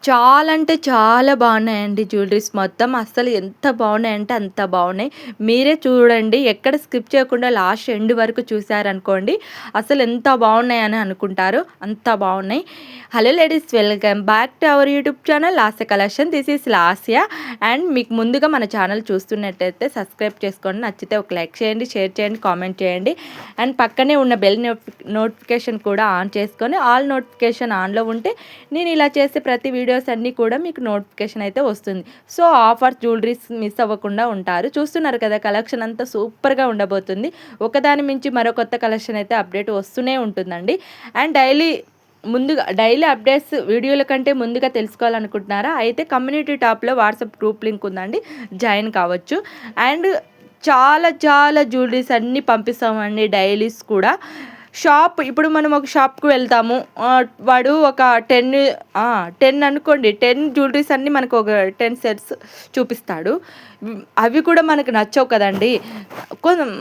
చాలా అంటే చాలా బాగున్నాయండి జ్యువెలరీస్ మొత్తం. అస్సలు ఎంత బాగున్నాయంటే అంత బాగున్నాయి. మీరే చూడండి. ఎక్కడ స్కిప్ చేయకుండా లాస్ట్ ఎండ్ వరకు చూసారనుకోండి, అసలు ఎంత బాగున్నాయని అనుకుంటారు. అంత బాగున్నాయి. Hello ladies, welcome back to our YouTube channel Lasya collection. This is Lasya. And మీకు ముందుగా మన ఛానల్ చూస్తున్నట్టయితే సబ్స్క్రైబ్ చేసుకోండి. నచ్చితే ఒక లైక్ చేయండి, షేర్ చేయండి, కామెంట్ చేయండి. అండ్ పక్కనే ఉన్న బెల్ నోటిఫికేషన్ కూడా ఆన్ చేసుకొని ఆల్ నోటిఫికేషన్ ఆన్లో ఉంటే నేను ఇలా చేసే ప్రతి వీడియోస్ అన్నీ కూడా మీకు నోటిఫికేషన్ అయితే వస్తుంది. సో ఆఫర్ జ్యువెలరీస్ మిస్ అవ్వకుండా ఉంటారు. చూస్తున్నారు కదా, కలెక్షన్ అంతా సూపర్గా ఉండబోతుంది. ఒకదాని మించి మరో కొత్త కలెక్షన్ అయితే అప్డేట్ వస్తూనే ఉంటుందండి. అండ్ డైలీ అప్డేట్స్ వీడియోల కంటే ముందుగా తెలుసుకోవాలనుకుంటున్నారా? అయితే కమ్యూనిటీ టాప్లో వాట్సాప్ గ్రూప్ లింక్ ఉందండి, జాయిన్ కావచ్చు. అండ్ చాలా చాలా జ్యువెలరీస్ అన్నీ పంపిస్తామండి, డైలీస్ కూడా. ఇప్పుడు మనం ఒక షాప్కి వెళ్తాము, వాడు ఒక 10 అనుకోండి, 10 జ్యువెలరీస్ అన్నీ మనకు ఒక 10 సెట్స్ చూపిస్తాడు. అవి కూడా మనకు నచ్చవు కదండి.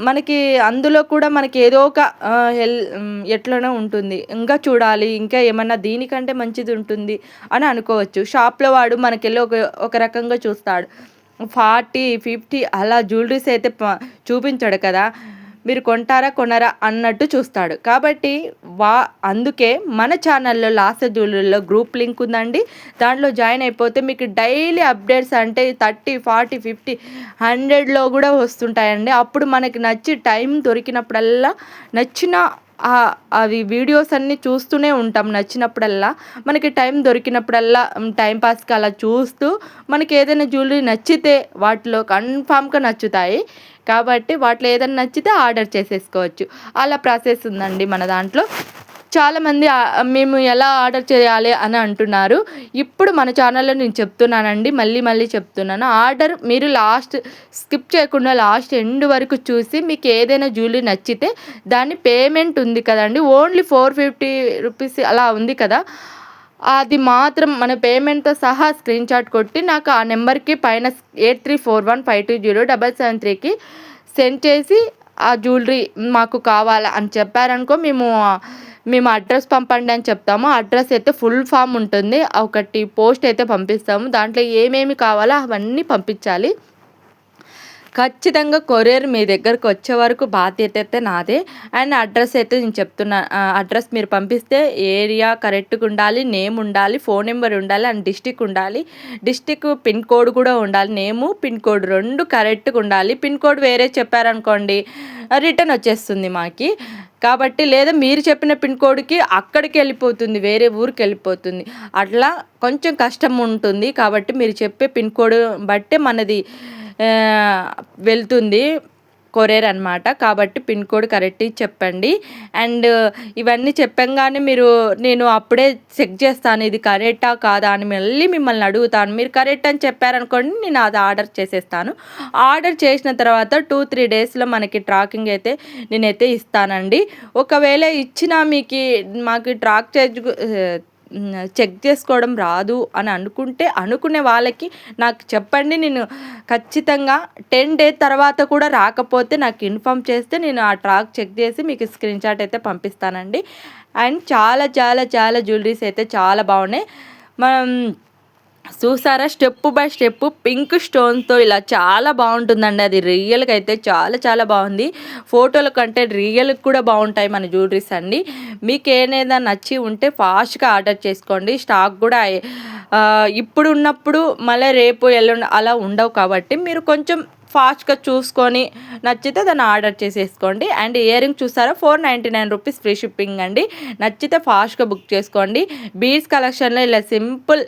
మనకి అందులో కూడా మనకి ఏదో ఒక ఎట్లనో ఉంటుంది, ఇంకా చూడాలి, ఇంకా ఏమన్నా దీనికంటే మంచిది ఉంటుంది అని అనుకోవచ్చు. షాప్లో వాడు మనకెళ్ళి ఒక రకంగా చూస్తాడు. 40, 50 అలా జ్యువెలరీస్ అయితే చూపించాడు కదా, మీరు కొంటారా కొనరా అన్నట్టు చూస్తాడు. కాబట్టి అందుకే మన ఛానల్లో లాస్య జ్యువెలరీలో గ్రూప్ లింక్ ఉందండి. దాంట్లో జాయిన్ అయిపోతే మీకు డైలీ అప్డేట్స్ అంటే 30, 40, 50, 100లో కూడా వస్తుంటాయండి. అప్పుడు మనకి నచ్చి టైం దొరికినప్పుడల్లా నచ్చిన అవి వీడియోస్ అన్నీ చూస్తూనే ఉంటాం. నచ్చినప్పుడల్లా మనకి టైం దొరికినప్పుడల్లా టైంపాస్కి అలా చూస్తూ మనకి ఏదైనా జ్యువెలరీ నచ్చితే వాటిలో కన్ఫామ్గా నచ్చుతాయి. కాబట్టి వాటిలో ఏదైనా నచ్చితే ఆర్డర్ చేసేసుకోవచ్చు. అలా ప్రాసెస్ ఉందండి మన దాంట్లో. చాలామంది మేము ఎలా ఆర్డర్ చేయాలి అని అంటున్నారు. ఇప్పుడు మన ఛానల్లో నేను చెప్తున్నానండి, మళ్ళీ చెప్తున్నాను. ఆర్డర్ మీరు స్కిప్ చేయకుండా లాస్ట్ ఎండ్ వరకు చూసి మీకు ఏదైనా జ్యువెలరీ నచ్చితే దాని పేమెంట్ ఉంది కదండి, ఓన్లీ 450 రూపీస్ అలా ఉంది కదా, అది మాత్రం మన పేమెంట్తో సహా స్క్రీన్ షాట్ కొట్టి నాకు ఆ నెంబర్కి పైన 8341520773కి సెండ్ చేసి ఆ జ్యువెలరీ మాకు కావాలా అని చెప్పారనుకో, మేము అడ్రస్ పంపండి అని చెప్తాము. అడ్రస్ అయితే ఫుల్ ఫామ్ ఉంటుంది, ఒకటి పోస్ట్ అయితే పంపిస్తాము. దాంట్లో ఏమేమి కావాలో అవన్నీ పంపించాలి. ఖచ్చితంగా కొరియర్ మీ దగ్గరకు వచ్చే వరకు బాధ్యత అయితే నాదే. అండ్ అడ్రస్ అయితే నేను చెప్తున్నా, అడ్రస్ మీరు పంపిస్తే ఏరియా కరెక్ట్గా ఉండాలి, నేమ్ ఉండాలి, ఫోన్ నెంబర్ ఉండాలి, అండ్ డిస్టిక్ ఉండాలి. డిస్టిక్ పిన్ కోడ్ కూడా ఉండాలి. నేము పిన్ కోడ్ 2 కరెక్ట్గా ఉండాలి. పిన్ కోడ్ వేరే చెప్పారనుకోండి, రిటర్న్ వచ్చేస్తుంది మాకి. కాబట్టి లేదా మీరు చెప్పిన పిన్ కోడ్కి అక్కడికి వెళ్ళిపోతుంది, వేరే ఊరికి వెళ్ళిపోతుంది. అట్లా కొంచెం కష్టం ఉంటుంది. కాబట్టి మీరు చెప్పే పిన్ కోడ్ బట్టే మనది వెళ్తుంది కొరియర్ అనమాట. కాబట్టి పిన్ కోడ్ కరెక్ట్గా చెప్పండి. అండ్ ఇవన్నీ చెప్పంగానే నేను అప్పుడే చెక్ చేస్తాను, ఇది కరెక్టా కాదా అని మళ్ళీ మిమ్మల్ని అడుగుతాను. మీరు కరెక్ట్ అని చెప్పారనుకోండి, నేను అది ఆర్డర్ చేసేస్తాను. ఆర్డర్ చేసిన తర్వాత 2-3 డేస్లో మనకి ట్రాకింగ్ అయితే నేనైతే ఇస్తానండి. ఒకవేళ ఇచ్చినా మాకు ట్రాక్ చెక్ చేసుకోవడం రాదు అని అనుకునే వాళ్ళకి నాకు చెప్పండి. నేను ఖచ్చితంగా 10 డేస్ తర్వాత కూడా రాకపోతే నాకు ఇన్ఫామ్ చేస్తే నేను ఆ ట్రాక్ చెక్ చేసి మీకు స్క్రీన్ షాట్ అయితే పంపిస్తానండి. అండ్ చాలా చాలా చాలా జ్యువెలరీస్ అయితే చాలా బాగున్నాయి. మనం చూసారా, స్టెప్ బై స్టెప్ పింక్ స్టోన్తో ఇలా చాలా బాగుంటుందండి. అది రియల్గా అయితే చాలా చాలా బాగుంది. ఫోటోల కంటే రియల్కి కూడా బాగుంటాయి మన జ్యువెలరీస్ అండి. మీకు ఏదైనా నచ్చి ఉంటే ఫాస్ట్గా ఆర్డర్ చేసుకోండి. స్టాక్ కూడా ఇప్పుడు ఉన్నప్పుడు మళ్ళీ రేపు ఎల్లుండి అలా ఉండవు. కాబట్టి మీరు కొంచెం ఫాస్ట్గా చూసుకొని నచ్చితే దాన్ని ఆర్డర్ చేసేసుకోండి. అండ్ ఇయర్ రింగ్ చూసారా, 499 రూపీస్ ఫ్రీ షిప్పింగ్ అండి. నచ్చితే ఫాస్ట్గా బుక్ చేసుకోండి. బీడ్స్ కలెక్షన్లో ఇలా సింపుల్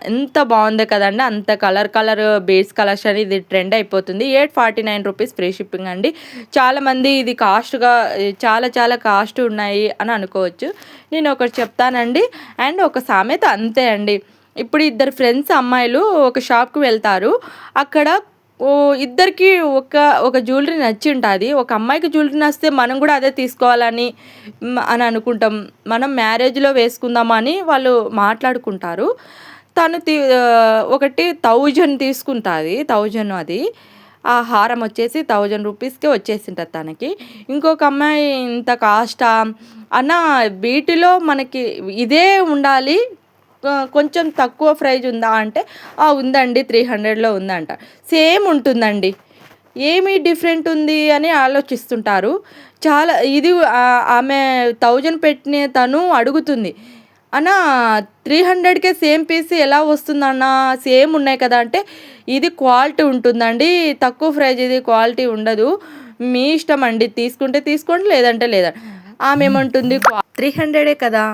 ఎంత బాగుంది కదండి, అంత కలర్ బీడ్స్ కలెక్షన్ ఇది ట్రెండ్ అయిపోతుంది. 849 రూపీస్ ఫ్రీ షిప్పింగ్ అండి. చాలామంది ఇది చాలా చాలా కాస్ట్ ఉన్నాయి అని అనుకోవచ్చు. నేను ఒకటి చెప్తానండి. అండ్ ఒక సామెత అంతే అండి. ఇప్పుడు 2 ఫ్రెండ్స్ అమ్మాయిలు ఒక షాప్కి వెళ్తారు. అక్కడ ఇద్దరికి ఒక జ్యువెలరీ నచ్చి ఉంటుంది. ఒక అమ్మాయికి జ్యువెలరీ నచ్చితే మనం కూడా అదే తీసుకోవాలని అనుకుంటాం. మనం మ్యారేజ్లో వేసుకుందామని వాళ్ళు మాట్లాడుకుంటారు. తను ఒకటి 1000 తీసుకుంటుంది, 1000 అది. ఆ హారం వచ్చేసి 1000 రూపీస్కే వచ్చేసింటుంది తనకి. ఇంకొక అమ్మాయి ఇంత కాస్టా వీటిలో మనకి ఇదే ఉండాలి, కొంచెం తక్కువ ప్రైజ్ ఉందా అంటే ఉందండి 300లో ఉందంట. సేమ్ ఉంటుందండి. ఏమి డిఫరెంట్ ఉంది అని ఆలోచిస్తుంటారు. చాలా ఇది ఆమె 1000 పెట్టిన తను అడుగుతుంది. అన్నా 300కే సేమ్ పీస్ ఎలా వస్తుందన్నా? సేమ్ ఉన్నాయి కదా అంటే, ఇది క్వాలిటీ ఉంటుందండి. తక్కువ ప్రైజ్ ఇది క్వాలిటీ ఉండదు. మీ ఇష్టం అండి. తీసుకుంటే తీసుకోండి లేదంటే లేదా. ఆమె ఏమంటుంది 300 కదా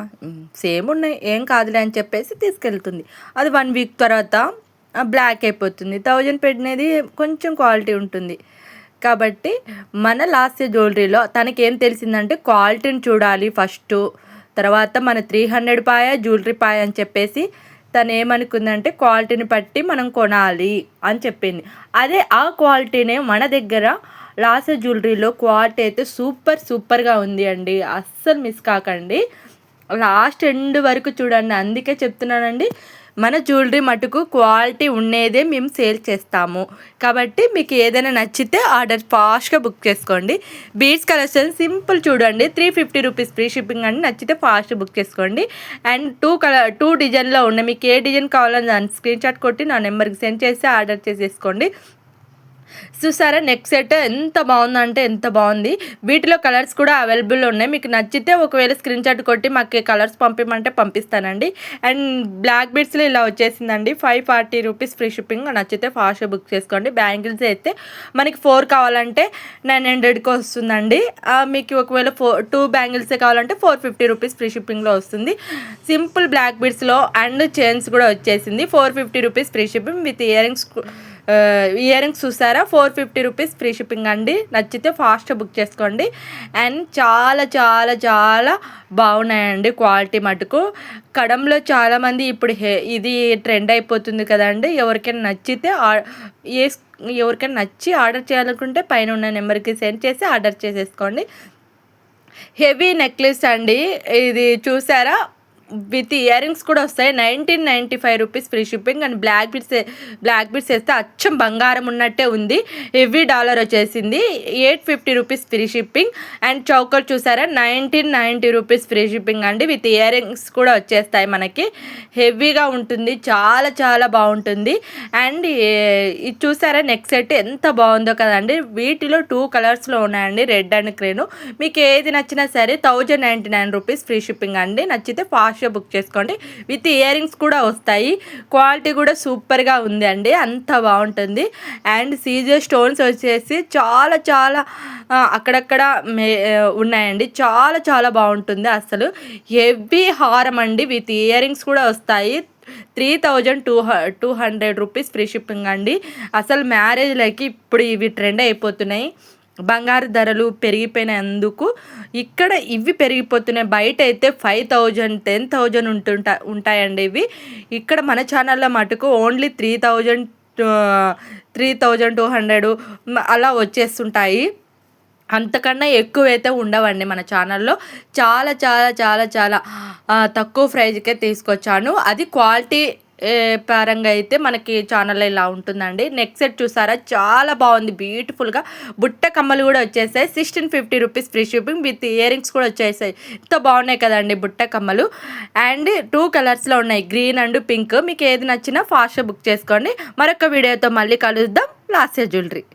సేమ్ ఉన్నాయి ఏం కాదులే అని చెప్పేసి తీసుకెళ్తుంది. అది 1 వీక్ తర్వాత బ్లాక్ అయిపోతుంది. 1000 పెట్టినది కొంచెం క్వాలిటీ ఉంటుంది. కాబట్టి మన లాస్య జ్యువెలరీలో తనకేం తెలిసిందంటే క్వాలిటీని చూడాలి ఫస్టు. తర్వాత మన 300 పాయ జ్యువెలరీ పాయ అని చెప్పేసి తను ఏమనుకుందంటే క్వాలిటీని బట్టి మనం కొనాలి అని చెప్పింది. అదే ఆ క్వాలిటీనే మన దగ్గర లాస్య జ్యువెలరీలో క్వాలిటీ అయితే సూపర్గా ఉంది అండి. అస్సలు మిస్ కాకండి. లాస్ట్ ఎండ్ వరకు చూడండి. అందుకే చెప్తున్నానండి, మన జ్యువెలరీ మటుకు క్వాలిటీ ఉండేదే మేము సేల్ చేస్తాము. కాబట్టి మీకు ఏదైనా నచ్చితే ఆర్డర్ ఫాస్ట్గా బుక్ చేసుకోండి. బీడ్స్ కలెక్షన్ సింపుల్ చూడండి. 350 రూపీస్ ఫ్రీ షిప్పింగ్ అండి. నచ్చితే ఫాస్ట్ బుక్ చేసుకోండి. అండ్ 2 డిజైన్లో ఉన్నాయి. మీకు ఏ డిజైన్ కావాలని దాని స్క్రీన్ షాట్ కొట్టి నా నెంబర్కి సెండ్ చేసి ఆర్డర్ చేసేసుకోండి. చూసారా నెక్ సెట్ ఎంత బాగుందంటే ఎంత బాగుంది. వీటిలో కలర్స్ కూడా అవైలబుల్ ఉన్నాయి. మీకు నచ్చితే ఒకవేళ స్క్రీన్ షాట్ కొట్టి మాకు కలర్స్ పంపించమంటే పంపిస్తానండి. అండ్ బ్లాక్ బీడ్స్లో ఇలా వచ్చేసిందండి. 540 రూపీస్ ఫ్రీ షిప్పింగ్. నచ్చితే ఫాస్ట్గా బుక్ చేసుకోండి. బ్యాంగిల్స్ అయితే మనకి 4 కావాలంటే 900కి వస్తుందండి. మీకు ఒకవేళ 2 బ్యాంగిల్సే కావాలంటే 450 రూపీస్ ఫ్రీ షిప్పింగ్లో వస్తుంది. సింపుల్ బ్లాక్ బీడ్స్లో అండ్ చైన్స్ కూడా వచ్చేసింది. 450 rupees free shipping with ear rings చూసారా 450 రూపీస్ ఫ్రీ షిప్పింగ్ అండి. నచ్చితే ఫాస్ట్గా బుక్ చేసుకోండి. అండ్ చాలా చాలా చాలా బాగున్నాయండి క్వాలిటీ మటుకు. కడంలో చాలామంది ఇప్పుడు ఇది ట్రెండ్ అయిపోతుంది కదండి. ఎవరికైనా నచ్చి ఆర్డర్ చేయాలనుకుంటే పైన ఉన్న నెంబర్కి సెండ్ చేసి ఆర్డర్ చేసేసుకోండి. హెవీ నెక్లెస్ అండి ఇది చూసారా, విత్ ఇయర్ రింగ్స్ కూడా వస్తాయి. 1995 rupees free shipping. And black beads వేస్తే అచ్చం బంగారం ఉన్నట్టే ఉంది. హెవీ డాలర్ వచ్చేసింది. 850 rupees free shipping. And choker చూసారా 1990 రూపీస్ ఫ్రీ షిప్పింగ్ అండి. విత్ ఇయర్ రింగ్స్ కూడా వచ్చేస్తాయి మనకి. హెవీగా ఉంటుంది. చాలా చాలా బాగుంటుంది. అండ్ ఇది చూసారా నెక్ సెట్ ఎంత బాగుందో కదండి. వీటిలో 2 కలర్స్లో ఉన్నాయండి, రెడ్ అండ్ క్రీను. మీకు ఏది నచ్చినా సరే 1099 రూపీస్ ఫ్రీ షిప్పింగ్ అండి. నచ్చితే ఫాస్ట్ బుక్ చేసుకోండి. విత్ ఇయర్ రింగ్స్ కూడా వస్తాయి. క్వాలిటీ కూడా సూపర్గా ఉంది అండి. అంత బాగుంటుంది. అండ్ సీజర్ స్టోన్స్ వచ్చేసి చాలా చాలా అక్కడక్కడ ఉన్నాయండి. చాలా చాలా బాగుంటుంది. అసలు హెవీ హారం అండి. విత్ ఇయర్ రింగ్స్ కూడా వస్తాయి. 3200 రూపీస్ ఫ్రీ షిప్పింగ్ అండి. అసలు మ్యారేజ్లకి ఇప్పుడు ఇవి ట్రెండ్ అయిపోతున్నాయి. బంగారు ధరలు పెరిగిపోయినందుకు ఇక్కడ ఇవి పెరిగిపోతున్నాయి. బయట అయితే 5000 10,000 ఉంటాయండి ఇవి. ఇక్కడ మన ఛానల్లో మటుకు ఓన్లీ 3200 అలా వచ్చేస్తుంటాయి. అంతకన్నా ఎక్కువైతే ఉండవండి మన ఛానల్లో. చాలా చాలా చాలా చాలా తక్కువ ప్రైజ్కే తీసుకొచ్చాను. అది క్వాలిటీ పరంగా అయితే మనకి ఛానల్లో ఇలా ఉంటుందండి. నెక్ సెట్ చూసారా చాలా బాగుంది. బ్యూటిఫుల్గా బుట్ట కమ్మలు కూడా వచ్చేసాయి. 1650 rupees free shipping with earrings కూడా వచ్చేసాయి. ఎంతో బాగున్నాయి కదండి బుట్ట కమ్మలు. అండ్ 2 కలర్స్లో ఉన్నాయి, గ్రీన్ అండ్ పింక్. మీకు ఏది నచ్చినా ఫాస్ట్గా బుక్ చేసుకోండి. మరొక వీడియోతో మళ్ళీ కలుద్దాం. లాస్య జ్యువెలరీ.